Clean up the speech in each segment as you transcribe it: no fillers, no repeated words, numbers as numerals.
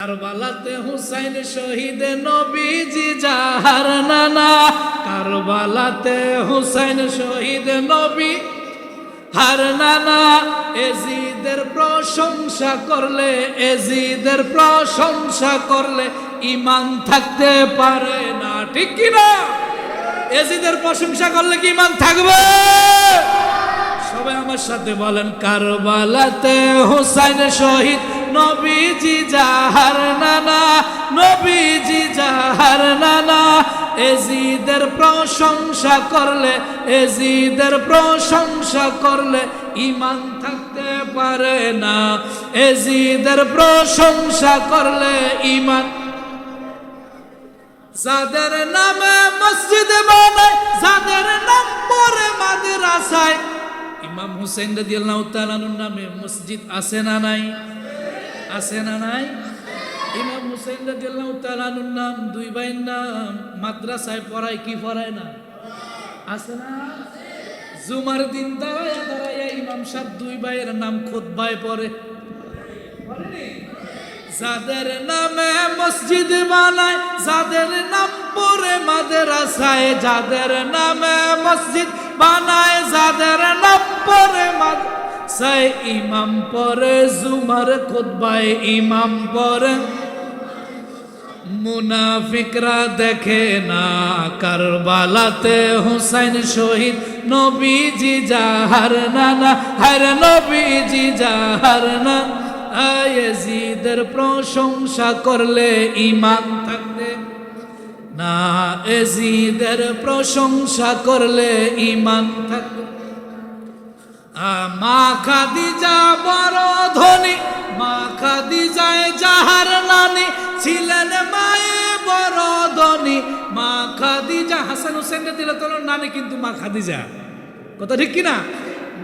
কারবালাতে হুসাইন শহীদ নবীজি যাহার নানা, কারবালাতে হুসাইন শহীদ নবী হার নানা। এজিদের প্রশংসা করলে, এজিদের প্রশংসা করলে ঈমান থাকতে পারে না, ঠিক কি না? এজিদের প্রশংসা করলে কি ঈমান থাকবে? সবাই আমার সাথে বলেন, কারবালাতে হুসাইন শহীদ নবীজি যাহার নানা, নবীজি যাহার নানা। এজিদের প্রশংসা করলে, এজিদের প্রশংসা করলে ঈমান থাকতে পারে না, এজিদের প্রশংসা করলে ঈমান। যাদের নামে মসজিদ বানায়, যাদের নাম পড়ে মাদ্রাসায়, ইমাম হুসাইন রাদিয়াল্লাহু তাআলা আনহুর নামে মসজিদ আছে না নাই? আছে না নাই? ইমাম হুসাইন রাদিয়াল্লাহু তাআলা আনহুর নাম, দুই ভাইয়ের নাম মাদ্রাসায় পড়ায় কি পড়ায় না? আছে না? জুমার দিন দাঁড়ায়া দাঁড়ায়া ইমাম সাহেব দুই ভাইয়ের নাম খুতবায় পড়ে, পড়েনি? যাদের নামে মসজিদ বানায়, যাদের নাম পড়ে মাদ্রাসায়, যাদের নামে মসজিদ বানায়, যাদের নাম পড়ে মাদ্রাসায়, ইমাম পড়ে জুমার খুতবায়, ইমাম পড়ে। মুনাফিকরা দেখে না কারবালাতে হুসাইন শহীদ নবীজি যাহার নানা, হায় নবীজি যাহার নানা। এজিদের প্রশংসা করলে ঈমান থাকতে না, এজিদের প্রশংসা করলে ঈমান থাকতে। মা খাদিজা বড় ধনী, মা খাদিজায় যাহার নানি, ছিলেন মায়ে বড় ধনী। মা খাদিজা, হাসান হুসেন রাদিয়াল্লাহু তাআলার নানি কিন্তু মা খাদিজা, কথা ঠিক কিনা?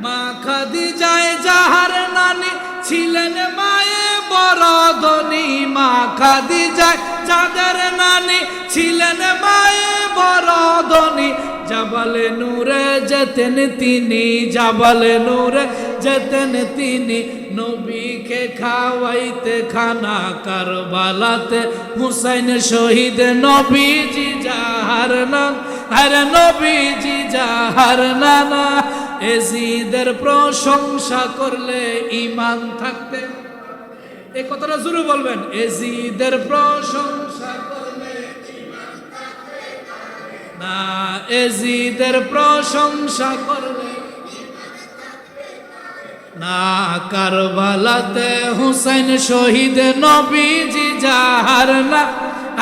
মা খাদিজায় যাহার নানি, ছিলেন মায়ে বড় ধনী। মা খাদিজায় যাদের নানি, ছিলেন মায়ে বড় ধনী। জাবালে নূরে যেতেন তিনি, জাবালে নূরে যেতেন তিনি, নবীকে খাওয়াইতে খানা। কারবালাতে হুসাইন শহীদ নবীজি যাহার নাম, আরে নবীজি যাহার নানা। এজিদের প্রশংসা করলে ঈমান থাকতে, এই কথাটা জোরে বলবেন, এজিদের প্রশংসা করলে ঈমান থাকতে পারে না, এজিদের প্রশংসা করলে ঈমান থাকতে পারে না। কারবালাতে হুসাইন শহীদ নবীজি যাহার নাম,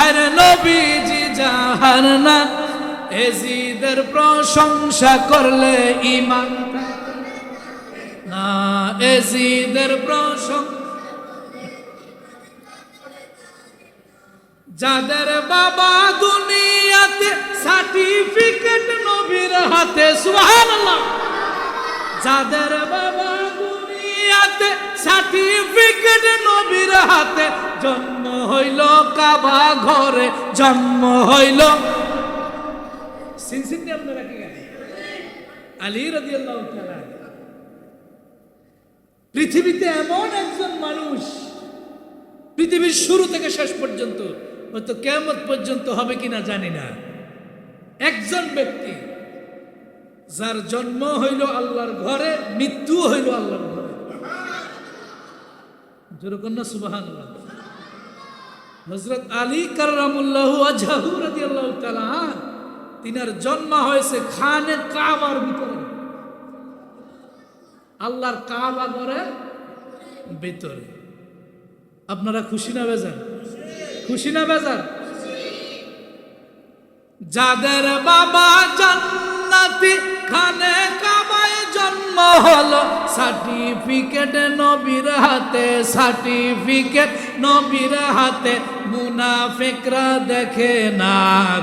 আরে নবীজি যাহার নাম। এজিদের প্রশংসা করলে ঈমান না, এজিদের প্রশংসা। যাদের বাবা দুনিয়াতে সার্টিফিকেট নবীর হাতে, সুবহানাল্লাহ। যাদের বাবা দুনিয়াতে সার্টিফিকেট নবীর হাতে, জন্ম হইল কাবা ঘরে, জন্ম হইল। সিনসিনি আপনারা কি জানেন? আলী রাদিয়াল্লাহু তাআলা। পৃথিবীতে এমন একজন মানুষ, পৃথিবীর শুরু থেকে শেষ পর্যন্ত, হয়তো কিয়ামত পর্যন্ত হবে কিনা জানি না, একজন ব্যক্তি যার জন্ম হইল আল্লাহর ঘরে, মৃত্যু হইল আল্লাহর ঘরে। যেরকম না, সুবহানাল্লাহ। হযরত আলী কাররামুল্লাহু ওয়াজহু রাদিয়াল্লাহু তাআলা, তিনার জন্ম হয়েছে খানে কাবার ভিতরে, আল্লাহর কাবা ঘরের ভিতরে। আপনারা খুশি না বেজান? খুশি না বেজান? যাদের বাবা জান্নাতি, খানে কাবায় জন্ম হলো, সার্টিফিকেট নবীর হাতে, সার্টিফিকেট নবীর হাতে। মুনাফিকরা দেখে না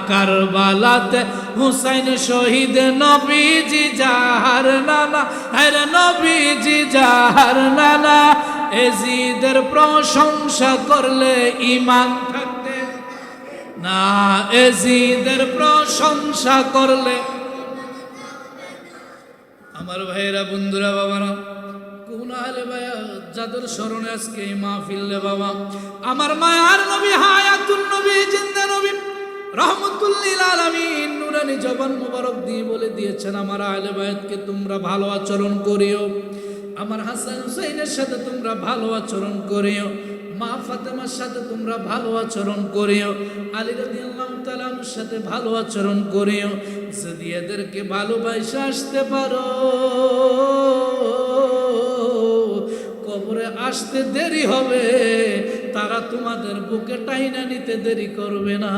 কারবালাতে হুসাইন শহীদ নবীজি যাহার নানা, আরে নবীজি যাহার নানা। এজিদের প্রশংসা করলে ঈমান থাকতে না, এজিদের প্রশংসা করলে। আমার ভাইয়েরা, বন্ধুরা, বাবারা, কোন আলে ভাইয়া যাদের স্মরণে আজকে এই মাহফিল রে বাবা, আমার মায়ার নবী হায়াতুন নবী জিন্দা নবী রহমতুল লিল আলামিন নূরানি জবান মোবারক দিয়ে বলে দিয়েছেন, আমার আহলে বায়াতকে তোমরা ভালো আচরণ করিও, আমার হাসান হুসাইনের সাথে তোমরা ভালো আচরণ করিও, মা ফাতেমার সাথে তোমরা ভালো আচরণ করিও, আলী রাদিয়াল্লাহু তাআলা আনহুর সাথে ভালো আচরণ করিও। যদি এদেরকে ভালোবাসা আসতে পারো, কবরে আসতে দেরি হবে, তারা তোমাদের বুকে টাইনা নিতে দেরি করবে না।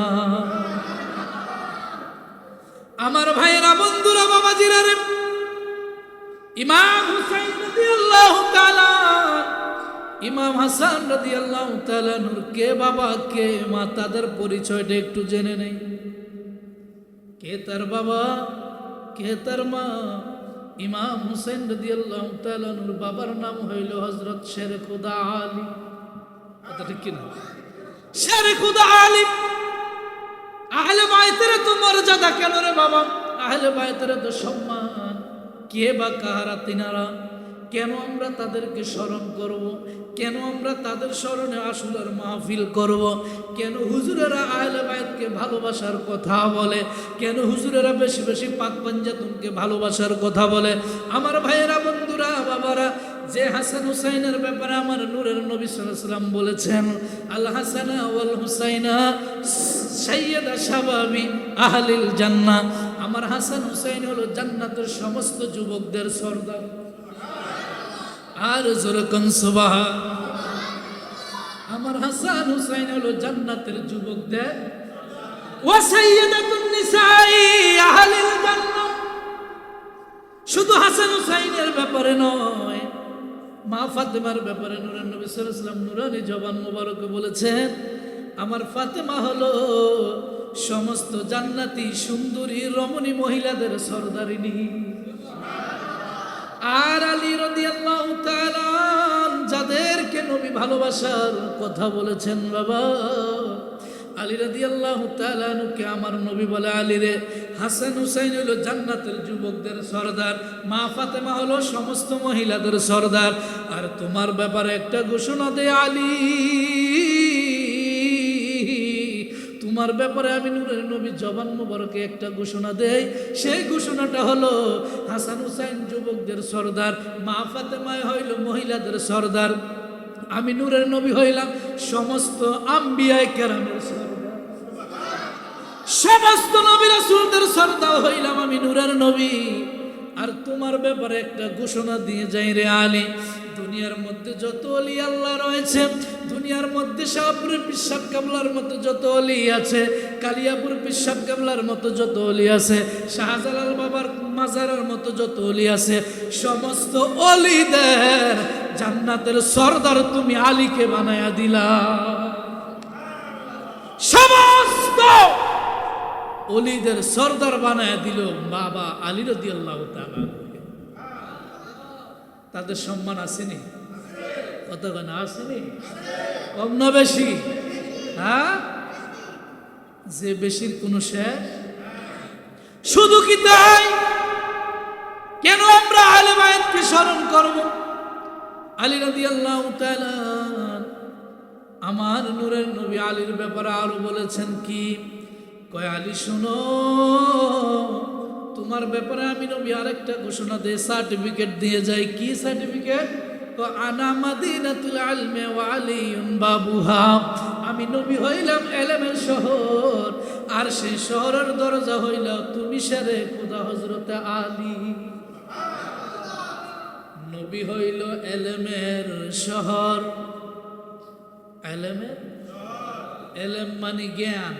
আমার ভাইয়েরা, বন্ধুরা, বাবাজিরা রে, ইমাম হুসাইন রাদিয়াল্লাহু তাআলা, ইমাম হাসান রাদিয়াল্লাহু তাআলা নূর কে বাবা কে মা, তাদের পরিচয়টা একটু জেনে নেই। কে তার বাবা, কে তার মা? ইমাম হুসাইন রাদিয়াল্লাহু তাআলা নূর বাবার নাম হইল হযরত শেরে খুদা আলী। কথা ঠিক কিনা? শেরে খুদা আলী। আহলে বায়তের তো মর্যাদা কেন রে বাবা? আহলে বায়তের তো সম্মান। কে বা কাহারা তিনারা? কেন আমরা তাদেরকে স্মরণ করব? কেন আমরা তাদের স্মরণে আশুরার মাহফিল করব? কেন হুজুরেরা আহলে বায়তকে ভালোবাসার কথা বলে? কেন হুজুরেরা বেশি বেশি পাক পাঞ্জাতনকে ভালোবাসার কথা বলে? আমার ভাইয়েরা, বন্ধুরা, বাবারা, যে হাসান হুসাইনের ব্যাপারে আমার নূরের নবী সাল্লাল্লাহু আলাইহি ওয়াসাল্লাম বলেছেন, আল হাসানা ওয়াল হুসাইনা সাইয়্যিদা শাবাবি আহলিল জান্নাহ। আমার হাসান হুসাইন হলো জান্নাতের সমস্ত যুবকদের সরদার। আর জোরকন সুবহান। আমার হাসান হুসাইন হলো জান্নাতের যুবকদের ওয়া সাইয়্যিদাতুন নিসাই আহলিল জান্নাহ। শুধু হাসান হুসাইনের ব্যাপারে নয়, মা ফাতেমার ব্যাপারে নূরের নবী সাল্লাল্লাহু আলাইহি ওয়াসাল্লাম নূরানি জবান মোবারকে বলেছেন, আমার ফাতেমা হলো সমস্ত জান্নাতি সুন্দরী রমণী মহিলাদের সরদারিনী। আর আলী রাদিয়াল্লাহু তাআলা যাদেরকে নবী ভালোবাসার কথা বলেছেন, বাবা আলী রাদিয়াল্লাহু তাআলা কে আমার নবী বলে, আলী রে, হাসান হুসাইন হলো জান্নাতের যুবকদের সরদার, মা ফাতেমা হলো সমস্ত মহিলাদের সরদার। আর তোমার ব্যাপারে একটা ঘোষণা দে আলী, তোমার ব্যাপারে আমি নূরের নবী জবান মোবারকে একটা ঘোষণা দেই। সেই ঘোষণাটা হলো, হাসান হুসাইন যুবকদের সরদার, মা ফাতেমা হইল মহিলাদের সরদার, আমি নূরের নবী হইলাম সমস্ত আম্বিয়ায়ে কেরামের সরদার, সমস্ত নবী রাসূলদের সরদার হইলাম আমি নূরের নবী। আর তোমার ব্যাপারে একটা ঘোষণা দিয়ে যাই রে আলী, দুনিয়ার মধ্যে যত ওলি আল্লাহ রয়েছে, দুনিয়ার মধ্যে শাহপুরের পিসাব কাবলার মতো যত ওলি আছে, কালিয়াপুর পিসাব কাবলার মতো যত ওলি আছে, শাহজালাল বাবার মাজারের মতো যত ওলি আছে, সমস্ত ওলিদের জান্নাতের সরদার তুমি আলীকে বানায়া দিলা। সমস্ত ওলিদের সরদার বানায়া দিল বাবা আলী রাদিয়াল্লাহু তাআলা। তাদের সম্মান আসেনি? কতক্ষণ আসেনি? কম না বেশি? হ্যাঁ, যে বেশির কোনো শেষ। শুধু কি তাই? কেন আমরা আহলে বায়তকে স্মরণ করব? আলী রাদিয়াল্লাহু তাআলা আমার নূরের নবী আলীর ব্যাপারে আরো বলেছেন কি? কয়, আলী শোনো, তোমার ব্যাপারে আমি নবী আরেকটা ঘোষণা দিয়ে সার্টিফিকেট দিয়ে যাই। কি সার্টিফিকেট? তো আনা মাদিনাতুল ইলমি ওয়া আলিয়ুন বাবুহা, আমি নবী হইলাম ইলমের শহর, আর সেই শহরের দরজা হইল তুমি শেরে খুদা হযরত আলী। নবী হইল ইলমের শহর, ইলমের ইলম মানে জ্ঞান,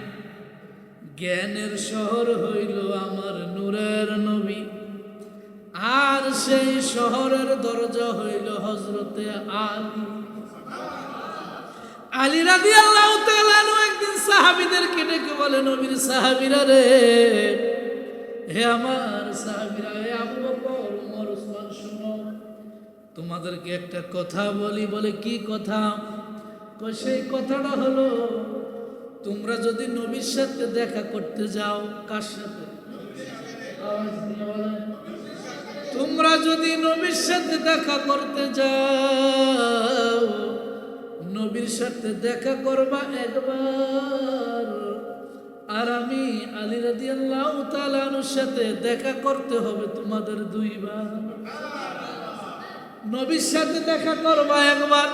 জ্ঞানের শহর হইল আমার নূরের নবী, আর সেই শহরের দরজা হইল হযরতে আলী। আলী রাদিয়াল্লাহু তাআলা একদিন সাহাবীদেরকে ডেকে বলে, নবীর সাহাবীরা রে, হে আমার সাহাবীরা, হে আবু বকর, ওমর, ওসমান, শোনো, তোমাদেরকে একটা কথা বলি। বলে, কি কথা? সেই কথাটা হলো, তোমরা যদি নবীর সাথে দেখা করতে যাও, কার সাথে? আওয়াজ দিয়ে বলেন। তোমরা যদি নবীর সাথে দেখা করতে যাও, নবীর সাথে দেখা করবা একবার, আর আমি আলী রাদিয়াল্লাহু তাআলা আনহুর সাথে দেখা করতে হবে তোমাদের দুইবার। নবীর সাথে দেখা করবা একবার,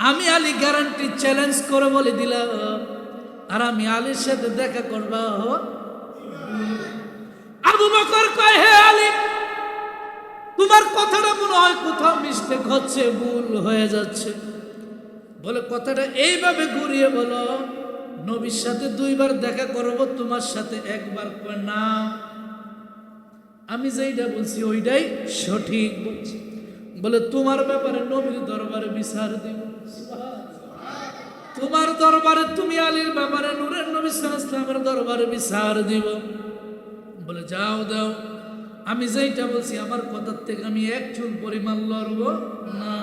আমি আলী গ্যারান্টি চ্যালেঞ্জ করে বলে দিলাম, আর আমি আলীর সাথে দেখা করবা। আবু বকর কয়, হে আলী, তোমার কথাটা মনে হয় কোথাও মিস্টেক হচ্ছে, ভুল হয়ে যাচ্ছে। বলে কথাটা এইভাবে ঘুরিয়ে বলো, নবীর সাথে দুইবার দেখা করব, তোমার সাথে একবার। কয় না, আমি যেইটা বলছি ওইটাই সঠিক বলছি। বলে তোমার ব্যাপারে নবীর দরবারে বিচার দিব। তোমার দরবারে তুমি আলীর ব্যাপারে নূরের নবী সাল্লাল্লাহু আলাইহি ওয়াসাল্লামের দরবারে বিচার দিব। বলে যাও দাও, আমি যেইটা বলছি আমার কথার থেকে আমি এক চুল পরিমাণ লড়ব না।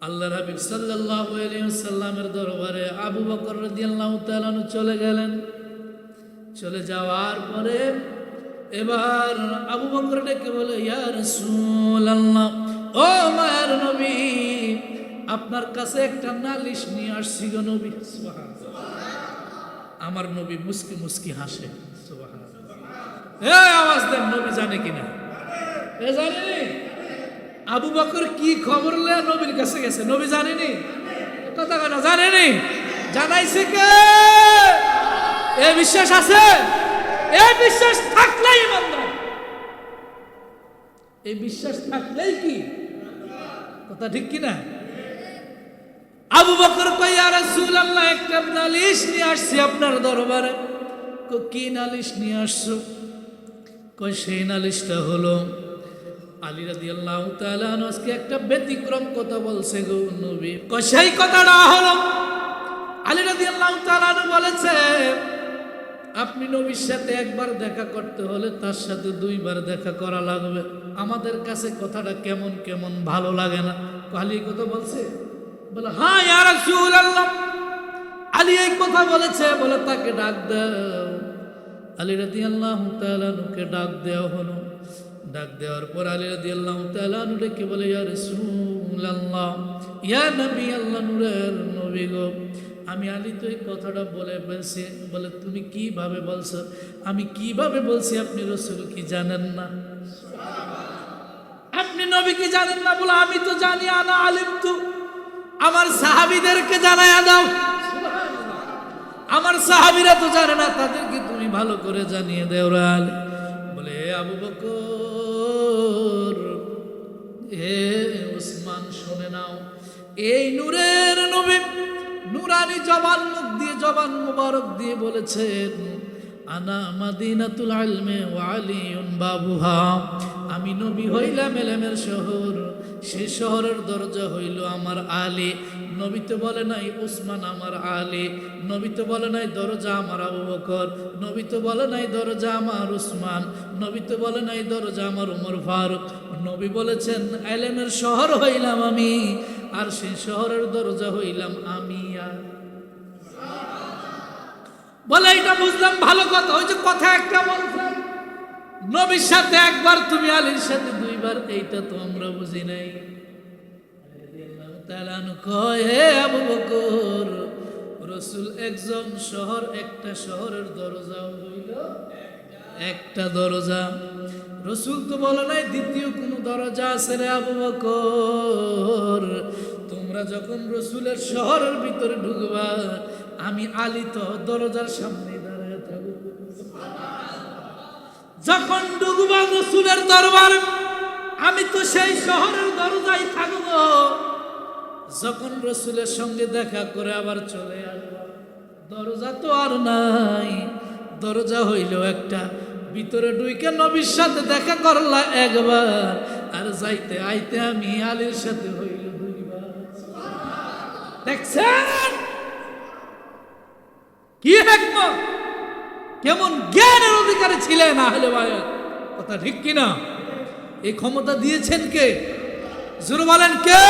আল্লাহর হাবিব সাল্লাল্লাহু আলাইহি ওয়াসাল্লামের দরবারে আবু বকর রাদিয়াল্লাহু তাআলা আনহু চলে গেলেন। চলে যাওয়ার পরে এবার আবু বকর ডেকে বলে, ইয়া রাসূলুল্লাহ, ও মায়ের নবী, আপনার কাছে একটা নালিশ নিয়ে আসছি গো নবী। সুবহানাল্লাহ। আমার নবী মুস্কি মুস্কি হাসে। সুবহানাল্লাহ। এই আওয়াজ দেন, নবী জানে কিনা? এ জানেনি? আবু বকর কি খবর লে নবীর কাছে গেছে, নবী জানেনি? কথা কেন জানেনি? জানাইছে কে? এই বিশ্বাস আছে? এই বিশ্বাস থাকলেই ইমানদার। এই বিশ্বাস থাকলেই কি কথা ঠিক কিনা? আবু বকর কয়, ইয়া রাসূলুল্লাহ, একটা নালিশ নিয়ে আসছি আপনার দরবারে। কি নালিশ নিয়ে আসছো? কয় সেই নালিশটা হলো আলী রাদিয়াল্লাহু তাআলা আনহু আজকে একটা ব্যতিক্রম কথা বলছে গো নবী। কয় সেই কথাটা হলো আলী রাদিয়াল্লাহু তাআলা আনহু বলেছে, আপনি নবীর সাথে একবার দেখা করতে হলে তার সাথে দুইবার দেখা করা লাগবে। আমাদের কাছে কথাটা কেমন কেমন ভালো লাগে না। আলী এই কথা বলছে? বলে হ্যাঁ ইয়া রাসূলুল্লাহ, আলী এই কথা বলেছে। বলে তাকে ডাক দাও। আলী রাদিয়াল্লাহু তাআলা আনহুকে ডাক দেওয়া হলো। ডাক দেওয়ার পর আলী রাদিয়াল্লাহু তাআলা আনহু ডেকে বলে, ইয়া রাসূলুল্লাহ, ইয়া নবী আল্লাহ, নূরের নবী গো, আমি আলী তো এই কথাটা বলে ফেলছি। বলে তুমি কিভাবে বলছো? আমি কিভাবে বলছি আপনি রাসূল কি জানেন না? আপনি নবী কি জানেন না? বলে আমি তো জানি, আনা আলিম তু, আমার সাহাবীদেরকে জানায়া দাও। আমার সাহাবীরা তো জানে না, তাদেরকে তুমি ভালো করে জানিয়ে দাও রে আলী। বলে হে আবু বকর, হে ওসমান, শুনে নাও, এই নূরের নবী নুরানি জবান মুখ দিয়ে, জবান মুবারক দিয়ে বলেছেন, আনা মাদিনাতুল ইলমি ওয়া আলিয়ুন বাবুহা, আমি নবী হইলাম এলেমের শহর, সে শহরের দরজা হইল আমার আলী। নবী তো বলে নাই ওসমান আমার আলী, নবী তো বলে নাই দরজা আমার আবু বকর, নবী তো বলে নাই দরজা আমার উসমান, নবী তো বলে নাই দরজা আমার উমর ফারুক। নবী বলেছেন এলেমের শহর হইলাম আমি, আর সেই শহরের দরজা হইলাম আমি। বলে এটা বুঝলাম, ভালো কথা। ওই যে কথা একটা বলছেন, নবীর সাথে একবার তুমি আলীর সাথে দুইবার, এইটা তো আমরা বুঝি নাই। কয় হে আবু বকর, রাসূল একজন শহর, একটা শহরের দরজা হইল একটা দরজা। রাসূল তো বলে নাই দ্বিতীয় কোনো দরজা আছে রে আবু বকর। তোমরা যখন রাসূলের শহরের ভিতরে ঢুকবা, আমি আলী তো দরজার সামনে দাঁড়ায় থাকব। যখন ঢুকবা রাসূলের দরবার, আমি তো সেই শহরের দরজায় থাকব। যখন রাসূলের সঙ্গে দেখা করে আবার চলে আসবা, দরজা তো আর নাই, দরজা হইল একটা। ভিতরে ঢুকে নবীর সাথে দেখা করলা একবার, আর যাইতে আইতে আমি আলীর সাথে হইল দুইবার। দেখছেন কি হিকমত, কেমন জ্ঞানের অধিকারী ছিলেন আহলে বায়াত। কথা ঠিক কিনা? এই ক্ষমতা দিয়েছেন কে? জোরে বলেন কে?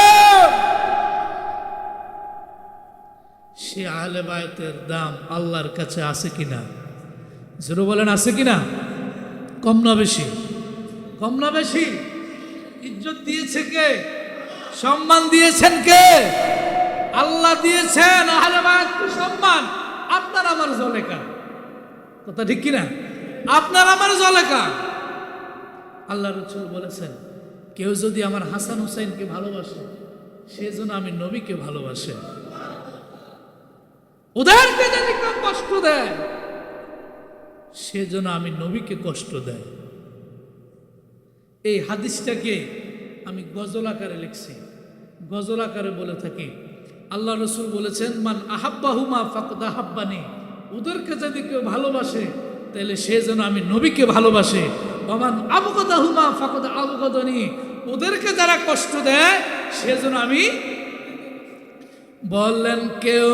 সে আহলে বায়াতের দাম আল্লাহর কাছে আছে কিনা? জোরে বলেন আছে কিনা? কম না বেশি? কম না বেশি? ইজ্জত দিয়েছে কে? সম্মান দিয়েছেন কে? আল্লাহ দিয়েছেন। আহলে বায়াত সম্মান। আপনার আমার জলেকা, কথা ঠিক কিনা? আপনার আমার জলেকা। আল্লাহ রাসূল বলেছেন, কেউ যদি আমার হাসান হুসাইনকে ভালোবাসে, সেজন্য আমি নবীকে ভালোবাসে। ওদেরকে যদি কেউ কষ্ট দেয়, সেজন্য আমি নবীকে কষ্ট দেয়। এই হাদিসটাকে আমি গজল আকারে লিখছি, গজল আকারে বলে থাকি। আল্লাহ রাসূল বলেছেন, মান আহাব্বাহুমা ফাকাদ আহাব্বানি, ওদেরকে যদি কেউ ভালোবাসে তাহলে সে যেন আমি নবীকে ভালোবাসে। ওমান আবগাদাহুমা ফাকাদ আবগাদানি, ওদেরকে যারা কষ্ট দেয় সে যেন আমি। বললেন, কেউ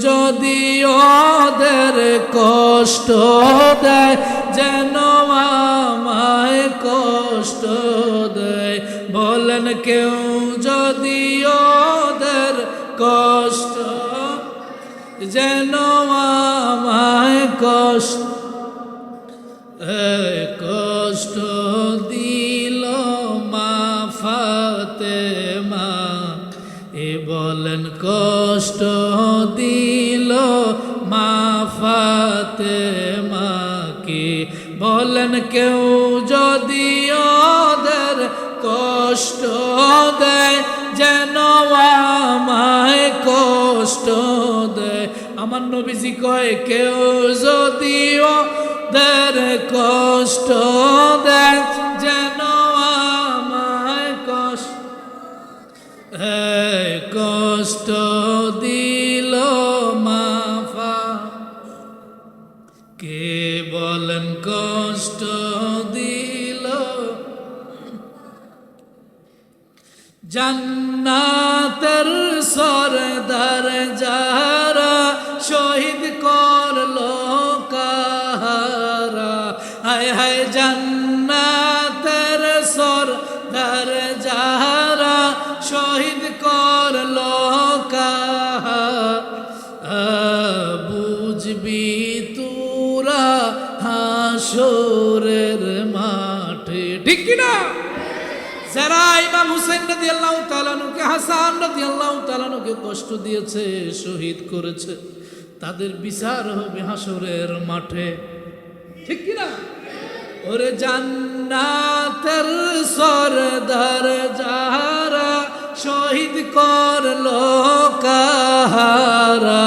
যদি ওদের কষ্ট দেয় যেন আমায় কষ্ট দেয়। বললেন, কেউ যদি ওদের কষ্ট যেন আমায় কষ্ট কষ্ট দিল মা ফাতেমা। এ বলেন, কষ্ট দিল মা ফাতেমাকে। বলেন, কেউ যদি ওদের কষ্ট দেয় যেন আমায় কষ্ট দেয়। আমার নবীজি কয়, কেউ যদি ওদের কষ্ট দেয় যেন আমায় কষ্ট কষ্ট দিল মাফা। কে বলেন কষ্ট দিল? জান্নাতের সরদার যারা শহীদ করলো কাহারা। হায় হায়, জান্নাতের সরদার যারা শহীদ করলো কাহারা। বুঝবি তোরা হাসরের মাঠে, ঠিক কিনা? যারা ইমাম হুসাইন রাদিয়াল্লাহু তাআলা আনহুকে, হাসান রাদিয়াল্লাহু তাআলা আনহুকে কষ্ট দিয়েছে, শহীদ করেছে, তাদের বিচার হবে হাসরের মাঠে, ঠিক কিনা? ওরে জান্নাতের সরদার যারা শহীদ করলো কাহারা।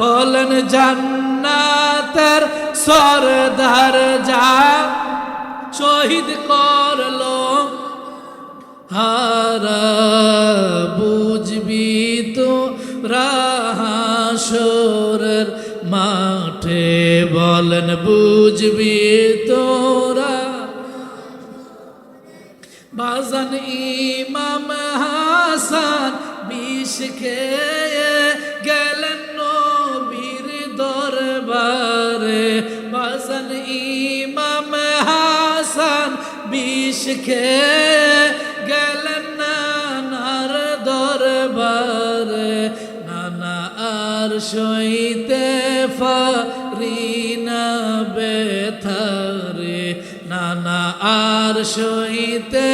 বলেন, জান্নাতের সরদার যা শহীদ করলো হারা। বুঝবি তো হাসরের মাঠে। বলেন, বুঝবি তোরা। বাজান ইমাম হাসান বিষ খেয়ে গেলেন নবীর দরবারে। বাজান ইমাম হাসান বিষ খেয়ে গেলেন নানার দরবারে। নানা আর সইতে পারি না ব্যথারে। নানা আর সইতে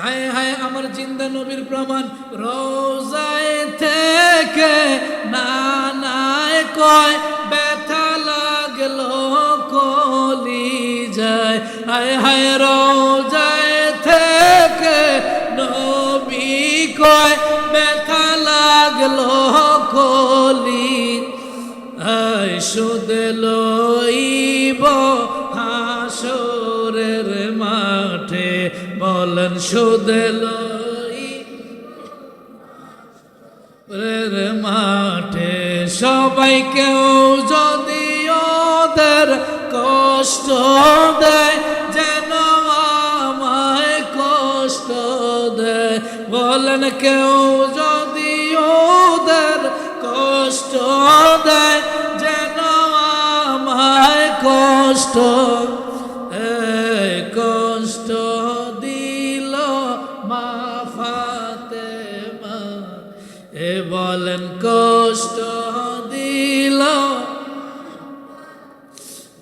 হায় হায়, আমার জিন্দা নবীর প্রমাণ। রোজায় থেকে নানায় কয় ব্যথা লাগলো কলিজায়। হায় হায়, রোজায় থেকে নবী কয় ব্যথা লাগলো কলিজায়। সুদ লইব হাসরের মাঠে। বলেন, সুদ লইব মাঠে। সবাই কেউ যদি ওদের কষ্ট দেয় যেন আমায় কষ্ট দেয়। বলেন, কেউ যদি ওদের কষ্ট দেয় যেন আমায় কষ্ট কষ্ট দিল মা ফাতেমা। এ বলেন, কষ্ট দিল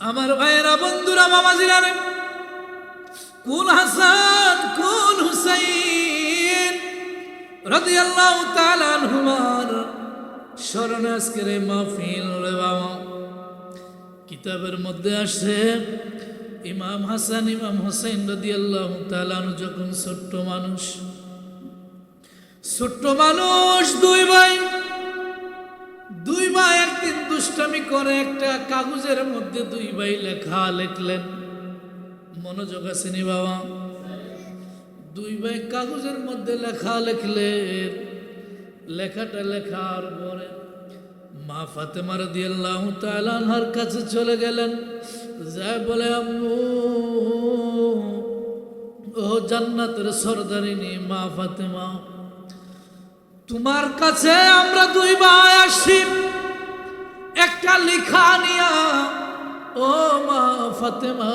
আমার আমার ভাইয়েরা, বন্ধুরা, মামাজিরা রে, কোন হাসান কোন হুসাইন রাদিয়াল্লাহু তাআলা আনহুমার স্মরণে আজকের এই মাহফিল রে বাবা। কিতাবের মধ্যে আসে ইমাম হাসান ইমাম হুসাইন রাদিয়াল্লাহু তাআলা আনহু যখন ছোট্ট মানুষ, দুই ভাই একদিন দুষ্টামি করে একটা কাগজের মধ্যে দুই ভাই লেখা লিখলেন। মনোযোগ আছে নি বাবা? দুই ভাই কাগজের মধ্যে লেখা লিখলেন। লেখাটা লেখার পরে মা ফাতেমা রাদিয়াল্লাহু তাআলা আনহার কাছে চলে গেলেন, যায় বলে, আম্মু, ও জান্নাতের সরদারিনী মা ফাতেমা, তোমার কাছে আমরা দুই ভাই আসি একটা লেখা নিয়া। ও মা ফাতেমা,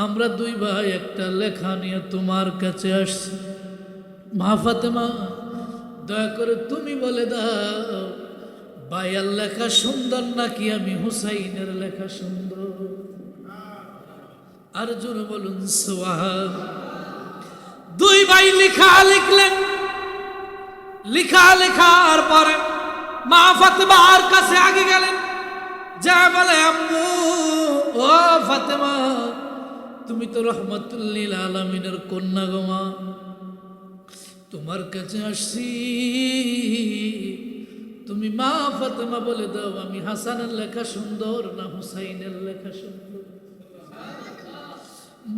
আমরা দুই ভাই একটা লেখা নিয়ে তোমার কাছে আসছি। মা ফাতেমা, দয়া করে তুমি বলে দাও, ভাইয়ার লেখা সুন্দর নাকি আমি হুসাইনের লেখা সুন্দর? আর জোরে বলুন সুবহান। দুই ভাই লেখা লিখলেন। লেখার পরে মা ফাতেমার কাছে আগে গেলেন, যা বলে, আম্মু, ও ফাতেমা, তুমি তো রহমাতুল লিল আলামিনের কন্যা গো মা, তোমার কাছে আসছি, তুমি মা ফাতেমা বলে দাও, আমি হাসানের লেখা সুন্দর না হুসাইনের লেখা সুন্দর?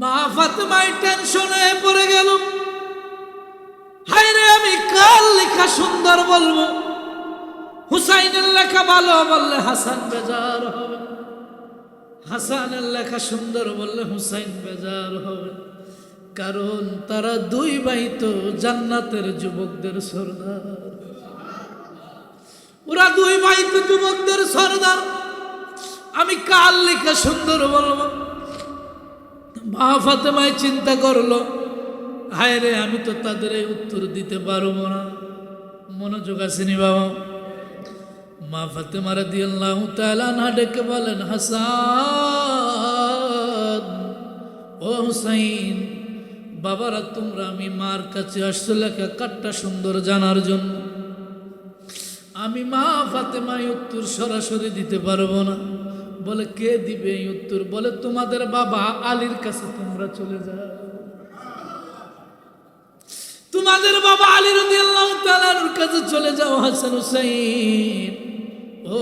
মা ফাতেমায় টেনশনে পড়ে গেল, হায় রে, আমি কার লেখা সুন্দর বলবো? হুসাইনের লেখা ভালো বললে হাসান বেজার হবে, হাসানের লেখা সুন্দর বললে হুসাইন বেজার হবে, কারণ তারা দুই ভাই তো জান্নাতের যুবকদের সর্দার। ওরা দুই ভাই তো যুবকদের সর্দার, আমি কার লেখা সুন্দর বলবো? মা ফাতেমায় চিন্তা করলো, হায় রে, আমি তো তাদের এই উত্তর দিতে পারবো না। মনোযোগ আসেনি বাবা? মা ফাতেমা রাদিয়াল্লাহু তাআলা আনহা ডেকে বলেন, হাসান, ও হুসাইন, বাবারা, তোমরা আমি মার কাছে আসছো লেখা কাটটা সুন্দর জানার জন্য। আমি মা ফাতেমা এই উত্তর সরাসরি দিতে পারবো না। বলে, কে দিবে এই উত্তর? বলে, তোমাদের বাবা আলীর কাছে তোমরা চলে যাও। তোমাদের বাবা আলী রাদিয়াল্লাহু তাআলার কাছে চলে যাও। হাসান হুসাইন, ও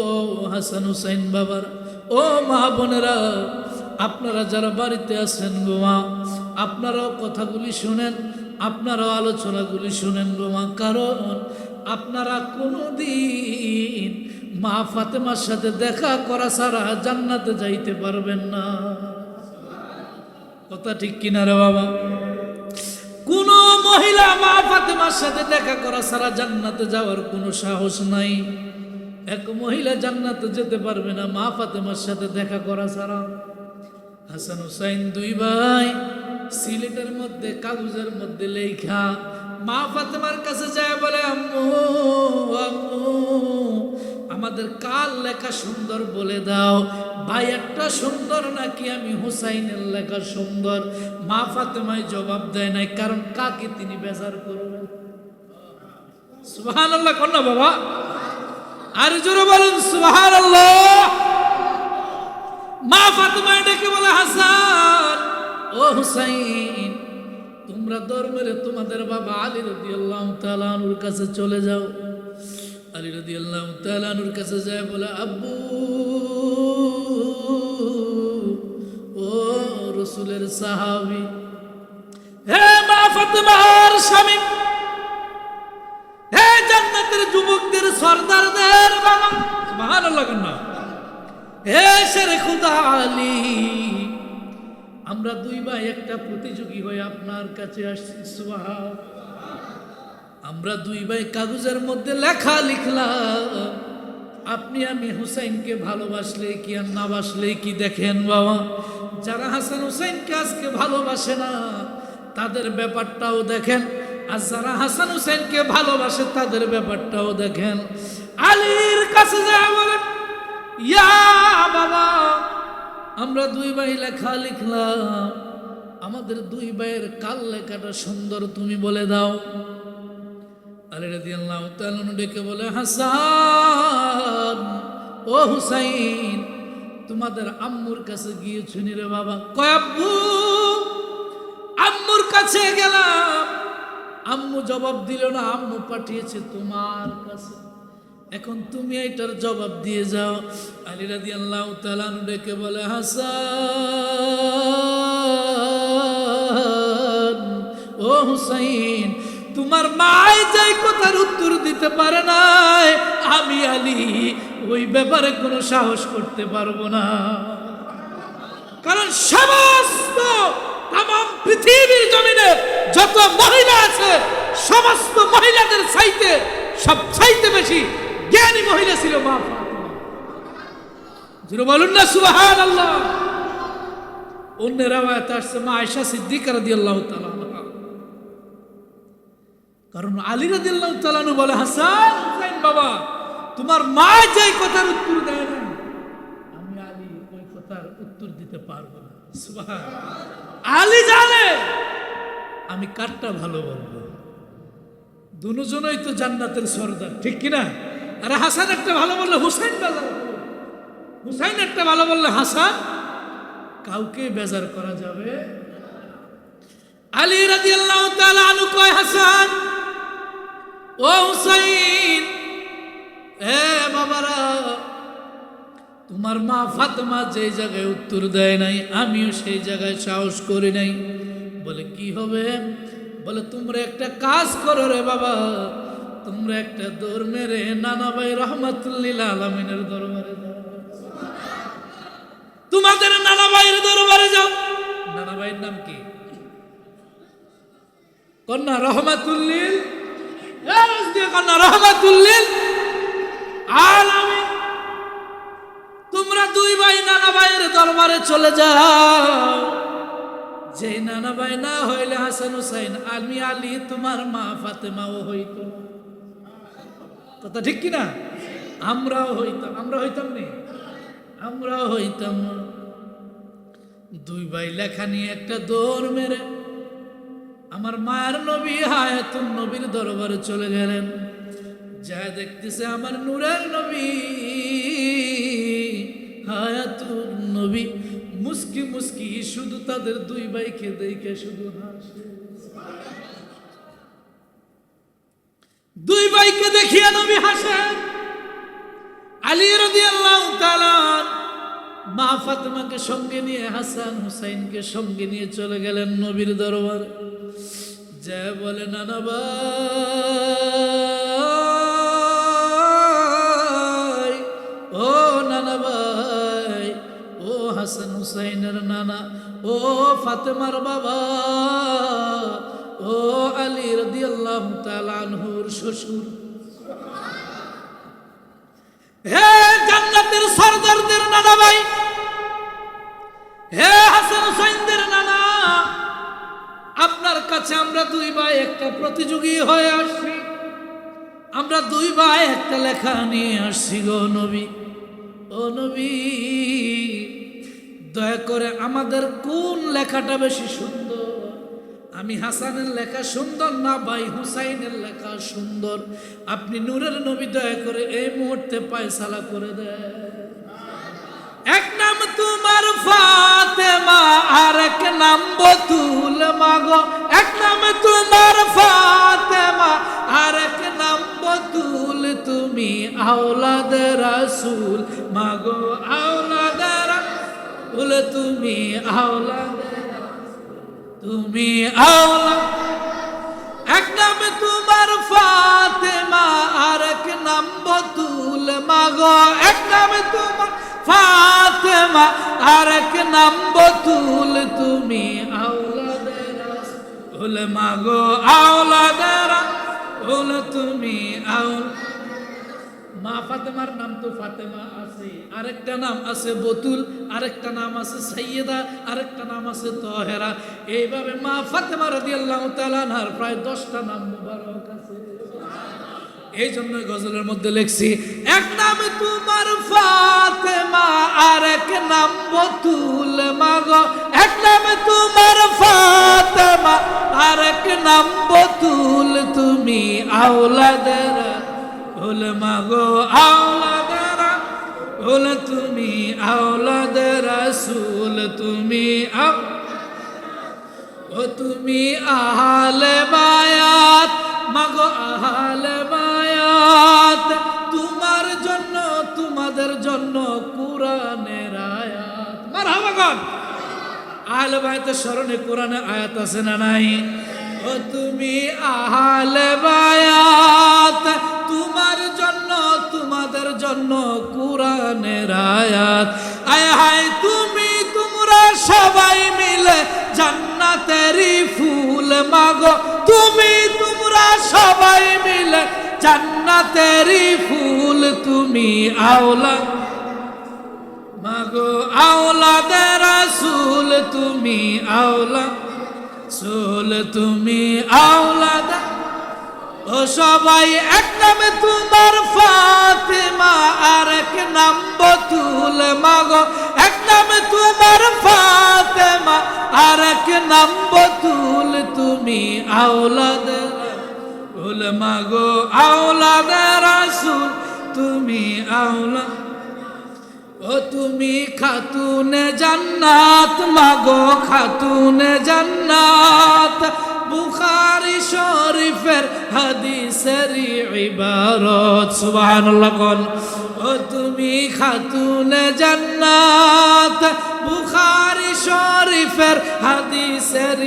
হাসান হুসাইন বাবার, ও মা বোনেরা, আপনারা যারা বাড়িতে আছেন গো মা, আপনারাও কথাগুলি শুনেন, আপনারাও আলোচনাগুলি শুনেন গো মা, কারণ আপনারা কোনোদিন মা ফাতেমার সাথে দেখা করা ছাড়া জান্নাতে যাইতে পারবেন না। কথা ঠিক কিনা রে বাবা? কোন মহিলা মা ফাতেমার সাথে দেখা করা ছাড়া জান্নাতে যাওয়ার কোনো সাহস নাই। এক মহিলা জান্নাতে যেতে পারবে না মা ফাতেমার সাথে দেখা করা ছাড়া। হাসান হুসাইন দুই ভাই সিলেটের মধ্যে কাগজের মধ্যে লেখা মা ফাতেমার কাছে যায়, বলে, আম্মু, আম্মু, আমাদের কার লেখা সুন্দর বলে দাও, ভাইয়ারটা সুন্দর নাকি আমি হুসাইনের লেখা সুন্দর? মা ফাতেমায় জবাব দেয় নাই, কারণ কাকে তিনি বেজার করবেন? সুবহানাল্লাহ কন্যা বাবা, আর জোরে বলুন সুবহানাল্লাহ। মা ফাতেমায় ডেকে বলে, হাসান, ও হুসাইন, তোমরা ধর্মের তোমাদের বাবা আলী রাদিয়াল্লাহু তাআলা আনহুর কাছে চলে যাও। আলী রাদিয়াল্লাহু তাআলা আনহুর কাছে যায়, বলে, আব্বু, ও রাসূলের সাহাবী, হে মা ফাতেমার স্বামী, হে জান্নাতের যুবকদের সর্দারদের বাবা, সুবহানাল্লাহ কন্যা, হে শেরে খুদা আলী, আমরা দুই ভাই একটা প্রতিযোগী হয়ে আপনার কাছে আসছি। সুবহান, আমরা দুই ভাই কাগজের মধ্যে লেখা লিখলাম, আপনি আমি হুসাইনকে ভালোবাসলে কি আর না বাসলে কি? দেখেন বাবা, যারা হাসান হুসাইনকে আজকে ভালোবাসে না তাদের ব্যাপারটাও দেখেন, আর যারা হাসান হুসাইনকে ভালোবাসে তাদের ব্যাপারটাও দেখেন। আলীর কাছে যায় বলেন, ইয়া বাবা, আমরা দুই ভাই লেখা লিখলাম, আমাদের দুই ভাইয়ের কাল লেখাটা সুন্দর, তুমি বলে দাও। আলী রাদিয়াল্লাহু তাআলা ডেকে বলে, হাসান ও হুসাইন, তোমাদের আম্মুর কাছে গিয়েছো নি রে বাবা? কয় আব্বু, আম্মুর কাছে গেলাম, আম্মু জবাব দিল না, আম্মু পাঠিয়েছে তোমার কাছে, এখন তুমি এটার জবাব দিয়ে যাও। আলী রাদিয়াল্লাহু তাআলা ডেকে বলে, হাসান ও হুসাইন, তোমার মাই যাই কথার উত্তর দিতে পারে নাই, আমি আলী ওই ব্যাপারে কোনো সাহস করতে পারবো না। কারণ সমস্ত তাম পৃথিবীর জমিনে যত মহিলা আছে, সমস্ত মহিলাদের চাইতে সব চাইতে বেশি জ্ঞানী মহিলা ছিল মা ফাতেমা। জোরে বলুন না সুবহানাল্লাহ। অন্য রাওয়ায়াতে আসছে মা আয়েশা সিদ্দিকা রাদিয়াল্লাহু তাআলা আনহা। কারণ আলী রাদিয়াল্লাহু তাআলা আনহু বলে, হাসান হুসাইন বাবা, তোমার মা যেই কথার উত্তর দেয় না, আমি আলী ওই কথার উত্তর দিতে পারবো না। সুবহানাল্লাহ। আলী জানে আমি কারটা ভালো বলবো। দুজনই তো জান্নাতের সরদার, ঠিক কিনা? আর হাসান একটা ভালো বললে হুসাইন বেজার, হুসাইন একটা ভালো বললে হাসান, কাউকে বেজার করা যাবে। আলী রাদিয়াল্লাহু তাআলা আনহু কয়, হাসান ও হুসাইন, হে বাবারা, তোমার মা ফাতেমা যে জায়গায় উত্তর দেয় নাই, আমিও সেই জায়গায় সাহস করি নাই। বলে কি হবে? বলে তোমরা একটা কাজ করো রে বাবা, তোমরা একটা দৌড় মেরে নানা ভাই রহমাতুল্লিল আলামিনের দরবারে যাও, তোমাদের নানা ভাইয়ের দরবারে যাও। নানা ভাইয়ের নাম কি? কন্যা রহমাতুল্লিল, কন্যা রহমাতুল্লিল আলামিন। তোমরা দুই ভাই নানা ভাইয়ের দরবারে চলে যাও। যে নানা ভাই না হইলে হাসান হুসাইন, আমি আলী, তোমার মা ফাতেমাও হইতো। কথা ঠিক কিনা? আমরাও হইতাম, আমরা হইতাম নি, আমরাও হইতাম। দুই ভাই লেখা নিয়ে একটা দৌড় মেরে আমার মায়ের নবী হায়াতুন নবীর দরবারে চলে গেলেন। যা দেখতেছে আমার নূরের নবী হায়াতুন নবী মুস্কি মুস্কি শুধু তাদের দুই ভাইকে দেখে শুধু হাসে। দুই ভাইকে দেখিয়া নবী হাসেন। আলী রাদিয়াল্লাহু তাআলা মা ফাতেমাকে সঙ্গে নিয়ে, হাসান হুসাইনকে সঙ্গে নিয়ে চলে গেলেন নবীর দরবারে। যা বলে, নানা ভাই, ও নানা ভাই, ও হাসান হুসাইনের নানা, ও ফাতেমার বাবা, ও আলী রাদিয়াল্লাহু তাআলা আনহুর শ্বশুর, হে জান্নাতের সরদারদের নানা ভাই, হে হাসান হুসাইনদের নানা, আপনার কাছে আমরা দুই ভাই একটা প্রতিযোগী হয়ে আসছি। আমরা দুই ভাই একটা লেখা নিয়ে আসছি গো নবী। ও নবী, দয়া করে আমাদের কোন লেখাটা বেশি সুন্দর? আমি হাসানের লেখা সুন্দর না ভাই হুসাইনের লেখা সুন্দর? আপনি নূরের নবী, দয়া করে এই মুহূর্তে ফয়সালা করে দেন। এক নাম তোমার ফাতেমা, আর এক নাম বতুল মাগো। এক নাম তোমার ফাতেমা, আর এক নাম বতুল, তুমি আওলাদে রাসূল মাগো, আওলাদে রাসূল, তুমি আওলাদে রাসূল, তুমি আওলাদ। এক নাম তোমার ফাতেমা, আর এক নাম বতুল মাগো। এক নাম তোমার ফাতেমা, আর এক নাম বতুল, তুমি আওলাদে রাসূল মাগো, আওলাদে রাসূল, তুমি আওলাদ। মা ফাতেমার নাম তো ফাতেমা আছে, আরেকটা নাম আছে বতুল, আরেকটা নাম আছে সাইয়েদা, আরেকটা নাম আছে তহেরা। এইভাবে মা ফাতেমা রাদিয়াল্লাহু তাআলা আনহার প্রায় 10টা নাম মুবারক আছে। এই জন্য গজলের মধ্যে লিখছি, এক নাম তোমার ফাতেমা আর এক নাম বতুল মাগো, এক নাম তোমার ফাতেমা আর এক নাম বতুল, তুমি আওলাদের রাসূল মাগো, আওলাদের রাসূল, তুমি আওলাদের রাসূল, তুমি ও তুমি আহলে বায়াত মাগো, আহলে বায়াত, তোমার জন্য তোমাদের জন্য কুরআনের আয়াত। মারহাবা গণ। আহলে বায়াতের স্মরণে কোরআনের আয়াত আছে না নাই? ও তুমি আহলে বায়াত, তোমার জন্য তোমাদের জন্য কুরআনের আয়াত। আয় হায় তুমি তোমরা সবাই মিলে জান্নাতেরই ফুল মাগো, তুমি তোমরা সবাই মিলে জান্নাতেরই ফুল, তুমি আওলাদ মাগো, আওলাদের রাসূল, তুমি আওলাদ রাসূল, তুমি আওলাদ। ও সবাই এক নামে তোমার ফাতেমা আর এক নাম বতুল মাগো, এক নামে তোমার ফাতেমা আর এক নাম বতুল, তুমি আওলাদের রাসূল মাগো, আওলাদের রাসূল, তুমি আওলাদ। ও তুমি খাতুনে জান্নাত মাগো, খাতুনে জান্নাত, বুখারী শরীফের হাদিসের ইবারত। সুবহানাল্লাহ কোন। ও তুমি খাতুনে জান্নাত, বুখারী শরীফের হাদিসের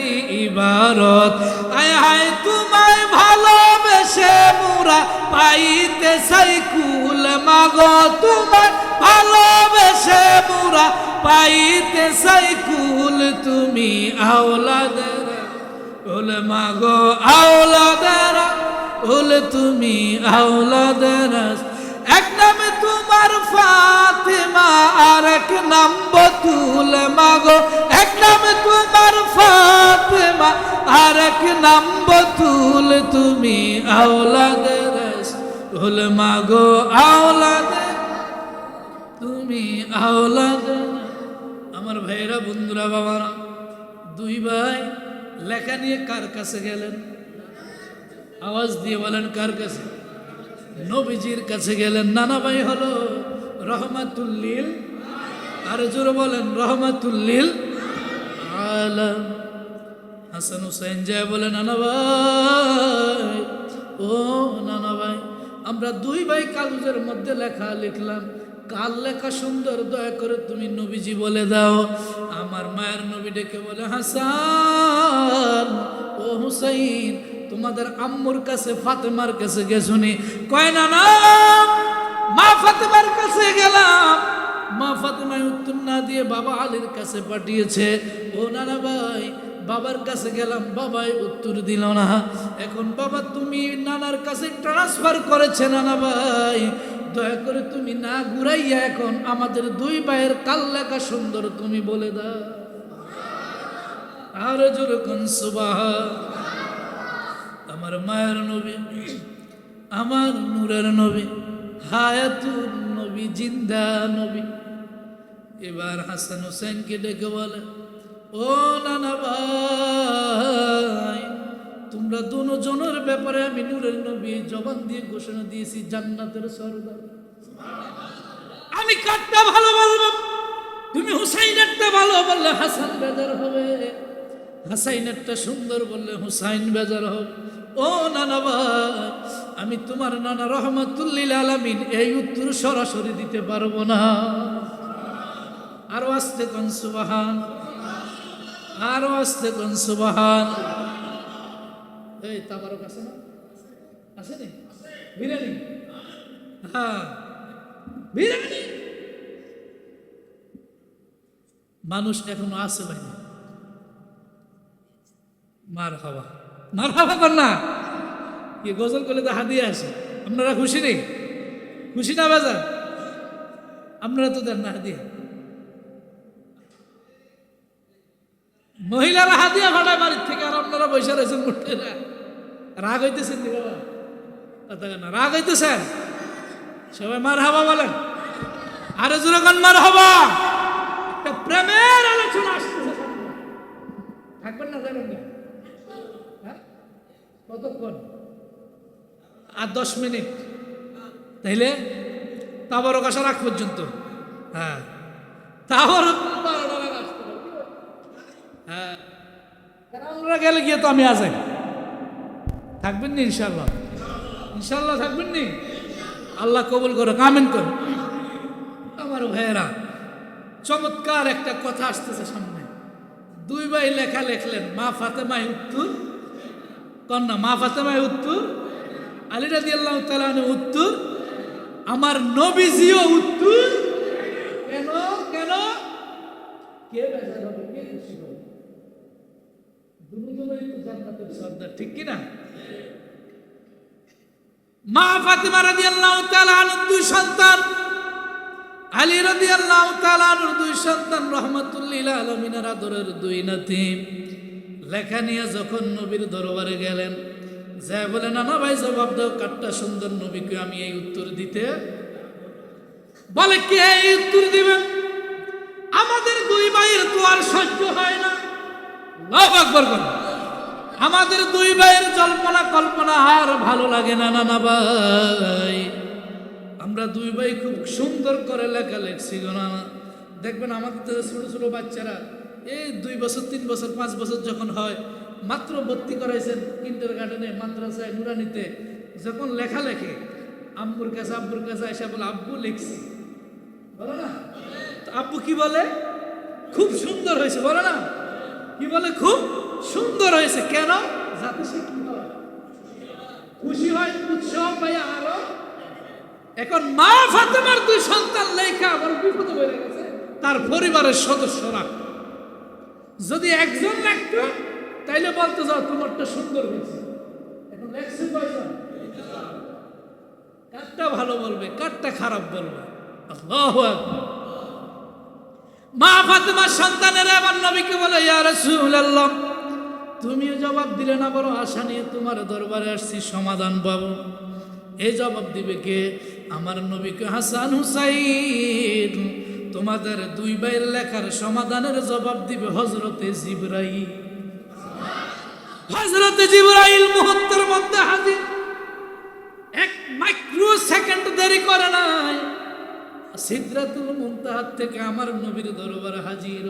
ইবারত। আয় হায় তোমায় ভালোবেসে মোরা পাইতে চাই কুল মাগো, তোমায় ভালোবেসে মোরা পাইতে চাই কুল, তুমি আওলাদের রাসূল মাগো, আওলাদের রাসূল, তুমি আওলাদের রাসূল। এক নামে তোমার ফাতেমা আর এক নাম বতুল মাগো, এক নামে তোমার ফাতেমা আর এক নাম বতুল, তুমি আওলাদের রাসূল মাগো, আওলাদের, তুমি আওলাদের। আমার ভাইরা বন্ধুরা বাবারা, দুই ভাই লেখা নিয়ে কার কাছে গেলেন? আওয়াজ দিয়ে বলেন কার কাছে? নবীজির কাছে গেলেন। নানা ভাই হলো রহমাতুল লিল, আর জোরে বলেন রহমাতুল লিল আলাম। হাসান হুসাইন যায় বলে, নানা ভাই, ও নানা ভাই, আমরা দুই ভাই কাগজের মধ্যে লেখা লিখলাম, কার লেখা সুন্দর, দয়া করে তুমি নবীজি বলে দাও। আমার মায়ের নবী ডেকে বলে, হাসান ও হুসাইন, তোমাদের আম্মুর কাছে ফাতেমার কাছে গেছুনি? কয় না না, মা ফাতেমার কাছে গেলাম। মা ফাতেমায় উত্তর না দিয়ে বাবা আলীর কাছে পাঠিয়েছে। ও নানা ভাই, বাবার কাছে গেলাম, বাবাই উত্তর দিল না। এখন বাবা তুমি নানার কাছে ট্রান্সফার করেছে। নানা ভাই, দয়া করে তুমি না ঘুরাইয়া এখন আমাদের দুই ভাইয়ের কাল লেখা সুন্দর তুমি বলে দাও। আর জোরে কোন সুবহান। আমার মায়ের নবী, আমার নূরের নবী, হায়াতুন নবী, জিন্দা নবী। এবার হাসান হোসেনকে ডেকে বলে, ও নানা ভাই, তোমরা দুজনের ব্যাপারে আমি নূরের নবী জবান দিয়ে ঘোষণা দিয়েছি জান্নাতের সরদার। আমি কাটটা ভালো বলবো, তুমি হুসাইনেরটা ভালো বললে হাসান বেজার হবে, হাসাইনেরটা সুন্দর বললে হুসাইন বেজার হবে। ও নানা ভাই, আমি তোমার নানা রহমাতুল লিল আলামিন এই উত্তর সরাসরি দিতে পারবো না। আরো আস্তে কোন সুবহান, আরো আস্তে কোন সুবহান। এই তাবারক আছে না? আছে নি? বিরিয়ানি, হ্যাঁ বিরিয়ানি। মানুষ এখনো আছে ভাই, মার হাওয়া, মার হাওয়া কর না। কি গজল করলে তো হাদিয়া আসে। আপনারা খুশি নেই? খুশি না বাজার? আপনারা তো দেন না হাদিয়া। মহিলারা হাদিয়া ভাড়ায় বাড়ির থেকে, আর আপনারা পয়সা রয়েছেন মুঠে না। রাগ হইতেছেন নি বাবা? রাগ হইতেছেন? সবাই মারহাবা বলেন, আরে জোরে কোন মারহাবা। একটা প্রেমের আলোচনা আসতেছে, থাকবেন না যাবেন না? কতক্ষণ? আর 10 মিনিট, তাইলে তাবরক আসার আগ পর্যন্ত। হ্যাঁ, তাবরক 12টা লাগে আসতে হবে। হ্যাঁ, আমরা গেলে গিয়ে তো আমি আসাই। থাকবেন নি ইনশাল্লাহ? ইনশাল্লাহ থাকবেন নি? আল্লাহ কবুল করো, আমিন করো। আমার ভাইয়েরা, চমৎকার একটা কথা আসতেছে সামনে। 2 ভাই লেখা লেখলেন, মা ফাতেমায় উত্তর, কন্যা মা ফাতেমায় উত্তর, আলী রাদিয়াল্লাহু তাআলা আনহু উত্তর, আমার নবীজিও উত্তর। কেন কেন? কে বেজার হবে, কে খুশি হবে? দুজনেই তো জান্নাতের সর্দার, ঠিক কি না? মা ফাতেমা রাদিয়াল্লাহু তাআলা আনহার 2 সন্তান, আলী রাদিয়াল্লাহু তাআলা আনহুর 2 সন্তান, রাহমাতুল লিল আলামিনের আদরের 2 নাতি। লেখা নিয়ে যখন নবীর দরবারে গেলেন, যা বলে নানা ভাই জবাব দাও, কাটটা সুন্দর নবীকে আমি এই উত্তর দিতে। বলে কে এই উত্তর দিবেন? আমাদের 2 ভাইয়ের তো আর সহ্য হয় না। আল্লাহু আকবার বল। আমাদের 2 ভাইয়ের জল্পনা কল্পনা আর ভালো লাগে না নানা ভাই। আমরা 2 ভাই খুব সুন্দর করে লেখা লেখছি গো নানা। দেখবেন আমাদের তো ছোট ছোট বাচ্চারা এই 2 বছর 3 বছর 5 বছর যখন হয়, মাত্র ভর্তি করাইছেন কিন্ডার গার্ডেনে, মাদ্রাসায়, নুরানিতে, যখন লেখা লেখে আব্বুর কাছে এসে বলে আব্বু লিখছি, বলো না? আব্বু কি বলে? খুব সুন্দর হয়েছে, বলো না? কি বলে? খুব সুন্দর হয়েছে। কেন? যাতে সে কি হয়, খুশি হয়, উৎসব পাই আরো। এখন মা ফাতেমার 2 সন্তান লেখা আবার বিপদে হয়ে গেছে। তার পরিবারের সদস্যরা যদি একজন লেখতো তাইলে বলতে যাও তোমারটা সুন্দর হয়েছে। এখন লেখছে কয়জন? কারটা ভালো বলবে, কারটা খারাপ বলবে? আল্লাহু আকবার। মা ফাতেমার সন্তানেরা আমার নবীকে বলে, ইয়া রাসূলুল্লাহ, তুমিও জবাব দিলে না, বড় আশা নিয়ে তোমার দরবারে আসছি, সমাধান পাবো। এই জবাব দিবে কে? আমার নবীকে হাসান হুসাইন। তোমাদের 2 ভাইয়ের লেখার সমাধানের জবাব দিবে হযরতে জিবরাইল। হযরতে জিবরাইল মুহূর্তের মধ্যে হাজির, 1 মাইক্রো সেকেন্ড দেরি করে নাই, সিদরাতুল মুনতাহা থেকে আমার নবীর দরবারে হাজির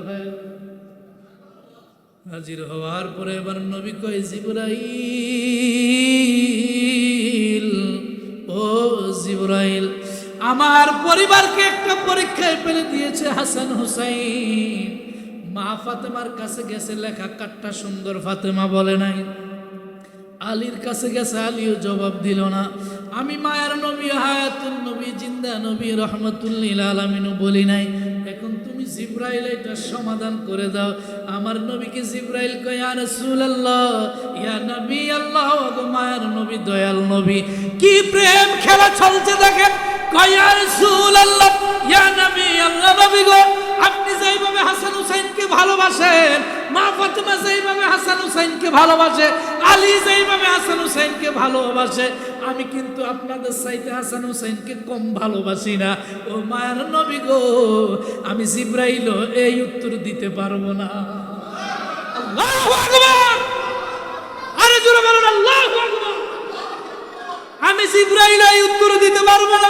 হওয়ার পরে এবার নবী কয়, জিবরাইল, ও জিবরাইল, আমার পরিবারকে একটা পরীক্ষায় ফেলে দিয়েছে হাসান হুসাইন। মা ফাতেমার কাছে গেছে, লেখা কাটটা সুন্দর, ফাতেমা বলে নাই। আলীর কাছে গেছে, আলীও জবাব দিল না। আমি মায়ের নবী, হায়াতুন নবী, জিন্দা নবী, রহমাতুল লিল আলামিনও বলি নাই। এখন তুমি জিবরাইল এটা সমাধান করে দাও। আমার নবীকে জিবরাইল কয়, ইয়া রাসূলুল্লাহ, ইয়া নবী আল্লাহ, গো মায়ের নবী, দয়াল নবী, কি প্রেম খেলা চলছে দেখেন। কয়, ইয়া রাসূলুল্লাহ, ইয়া নবী আল্লাহ, নবী গো, আপনি যেইভাবে হাসান হুসাইনকে ভালোবাসেন, মা ফাতেমা যেইভাবে হাসান হুসাইনকে ভালোবাসে, আলী যেইভাবে হাসান হুসাইনকে ভালোবাসে, আমি কিন্তু আপনাদের চাইতে হাসান হুসাইনকে কম ভালোবাসি না। ও মায়ের নবী গো, আমি জিবরাইল এই উত্তর দিতে পারবো না। আল্লাহু আকবার, আরে জোরে বলুন আল্লাহু আকবার। আমি জিবরাইল এই উত্তর দিতে পারবো না।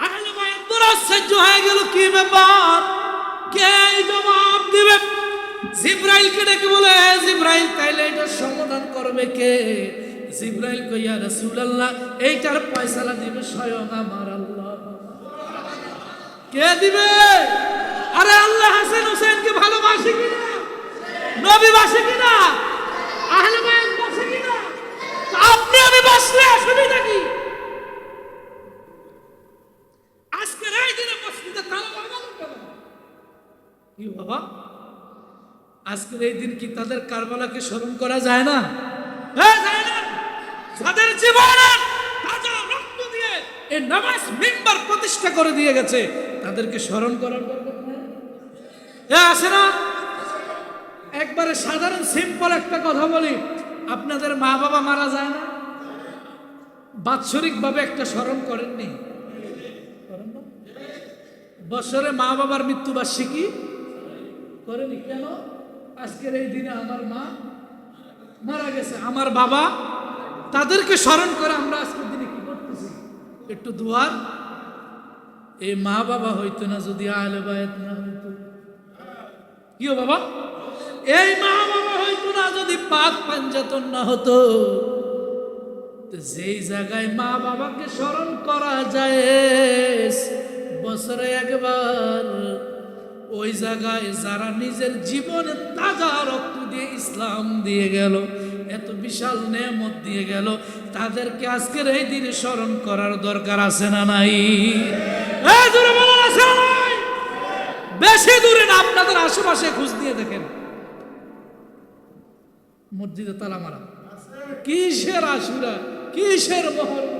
আহলে বায়াত বড় আশ্চর্য হয়ে গেল, কি ব্যাপার, কে জবাব দিবে? জিবরাইলকে ডেকে বলে, জিবরাইল, তাইলে এটা সমাধান করবে কে? জিবরাইল কয়, ইয়া রাসূলুল্লাহ, এইটার ফয়সালা দিবে স্বয়ং আমার আল্লাহ। কে দিবে? আরে আল্লাহ হাসান হুসাইনকে ভালোবাসে কিনা? নবী বাসে কিনা? আহলে বায়াত বাসে কিনা? আপনি আমি বাসলে অসুবিধা কি? আজকের এই দিনে মসজিদে তালা লাগানো কেন? কি বাবা, আজকের এই দিন কি তাদের কারবালাকে স্মরণ করা যায় না? যায় না। যাদের জীবনের তাজা রক্ত দিয়ে এই নামাজ মিম্বার প্রতিষ্ঠা করে দিয়ে গেছে, তাদেরকে স্মরণ করার দরকার নেই? আসে না? একবারে সাধারণ সিম্পল একটা কথা বলি, আপনাদের মা বাবা মারা যায় না? বাৎসরিক ভাবে একটা স্মরণ করেননি? করেন না? বছরে মা বাবার মৃত্যুবার্ষিকী করেনি কেন? আজকের এই দিনে আমার মা মারা গেছে, আমার বাবা, তাদেরকে স্মরণ করে আমরা আজকের দিনে কি করতেছি? একটু দুয়ার। এই মা বাবা হইতো না যদি আহলে বায়াত না হইতো। কি বাবা? এই মা বাবা হইতো না যদি পাক পাঞ্জাতন না হতো। যেই জায়গায় মা বাবাকে স্মরণ করা যায় বছরে একবার, ওই জায়গায় যারা নিজের জীবনে তাজা রক্ত দিয়ে ইসলাম দিয়ে গেল, এত বিশাল নেয়ামত দিয়ে গেল, তাদেরকে আজকের এই দিনে স্মরণ করার দরকার আছে না নাই? আছে না নাই? বেশি দূরে না, আপনাদের আশেপাশে খোঁজ দিয়ে দেখেন, মসজিদে তালা মারা। কিসের আশুরা, কিসের মহরম,